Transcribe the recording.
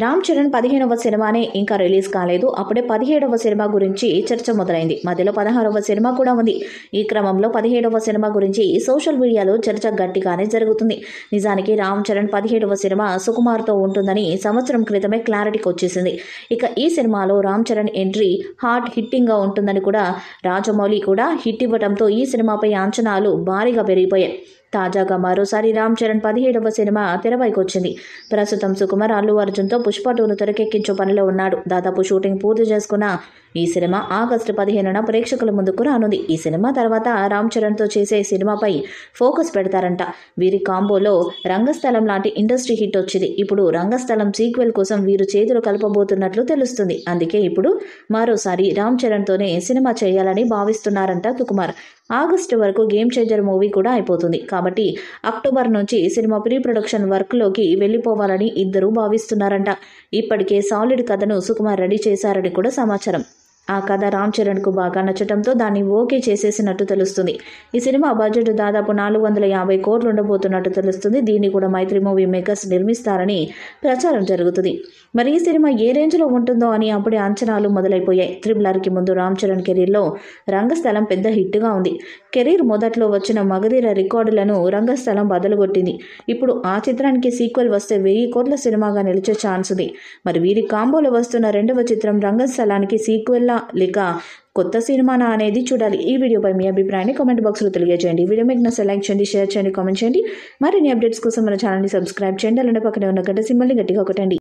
రామ్ చరణ్ 15వ సినిమానే ఇంకా రిలీజ్ కాలేదు. అప్పుడే 17వ సినిమా గురించి చర్చ మొదలైంది. మధ్యలో 16వ సినిమా కూడా ఉంది. ఈ క్రమంలో 17వ సినిమా గురించి సోషల్ మీడియాలో చర్చ గట్టిగానే జరుగుతుంది. నిజానికి రామ్ చరణ్ 17వ సినిమా సుకుమార్తో ఉంటుందని సంవత్సరం క్రితమే క్లారిటీకి వచ్చేసింది. ఇక ఈ సినిమాలో రామ్ చరణ్ ఎంట్రీ హార్ట్ హిట్టింగ్గా ఉంటుందని కూడా రాజమౌళి కూడా హిట్ ఇవ్వడంతో ఈ సినిమాపై అంచనాలు భారీగా పెరిగిపోయాయి. తాజాగా మరోసారి రామ్ చరణ్ 17వ సినిమా తెరపైకొచ్చింది. ప్రస్తుతం సుకుమార్ అల్లు అర్జున్తో పుష్ప 2ను తెరకెక్కించే పనిలో ఉన్నాడు. దాదాపు షూటింగ్ పూర్తి చేసుకున్న ఈ సినిమా ఆగస్టు 15న ప్రేక్షకుల ముందుకు రానుంది. ఈ సినిమా తర్వాత రామ్ చరణ్తో చేసే సినిమాపై ఫోకస్ పెడతారంట. వీరి కాంబోలో రంగస్థలం లాంటి ఇండస్ట్రీ హిట్ వచ్చింది. ఇప్పుడు రంగస్థలం సీక్వెల్ కోసం వీరు చేతులు కలపబోతున్నట్లు తెలుస్తుంది. అందుకే ఇప్పుడు మరోసారి రామ్ చరణ్తోనే సినిమా చేయాలని భావిస్తున్నారంట సుకుమార్. ఆగస్టు వరకు గేమ్ చేంజర్ మూవీ కూడా అయిపోతుంది. కాబట్టి అక్టోబర్ నుంచి సినిమా ప్రీ ప్రొడక్షన్ వర్క్లోకి వెళ్ళిపోవాలని ఇద్దరు భావిస్తున్నారంట. ఇప్పటికే సాలిడ్ కథను సుకుమార్ రెడీ చేశారని కూడా సమాచారం. ఆ కథ రామ్ చరణ్కు బాగా నచ్చడంతో దాన్ని ఓకే చేసేసినట్టు తెలుస్తుంది. ఈ సినిమా బడ్జెట్ దాదాపు 450 కోట్లు ఉండబోతున్నట్టు తెలుస్తుంది. దీన్ని కూడా మైత్రి మూవీ మేకర్స్ నిర్మిస్తారని ప్రచారం జరుగుతుంది. మరి ఈ సినిమా ఏ రేంజ్లో ఉంటుందో అని అప్పుడే అంచనాలు మొదలైపోయాయి. త్రిబుల్ కి ముందు రామ్ చరణ్ కెరీర్లో రంగస్థలం పెద్ద హిట్గా ఉంది. కెరీర్ మొదట్లో వచ్చిన మగధీర రికార్డులను రంగస్థలం బదలుగొట్టింది. ఇప్పుడు ఆ చిత్రానికి సీక్వెల్ వస్తే 1000 కోట్ల సినిమాగా నిలిచే ఛాన్స్ ఉంది. మరి వీరి కాంబోలో వస్తున్న రెండవ చిత్రం రంగస్థలానికి సీక్వెల్ లేక కొత్త సినిమానా అనేది చూడాలి. ఈ వీడియోపై మీ అభిప్రాయాన్ని కామెంట్ బాక్స్లో తెలియజేయండి. వీడియో మీకు నచ్చితే లైక్ చేయండి, షేర్ చేయండి, కామెంట్ చేయండి. మరిన్ని అప్డేట్స్ కోసం మన ఛానల్ని సబ్స్క్రైబ్ చేయండి. అలానే పక్కనే ఉన్న గంట సింబల్ని గట్టిగా కొట్టండి.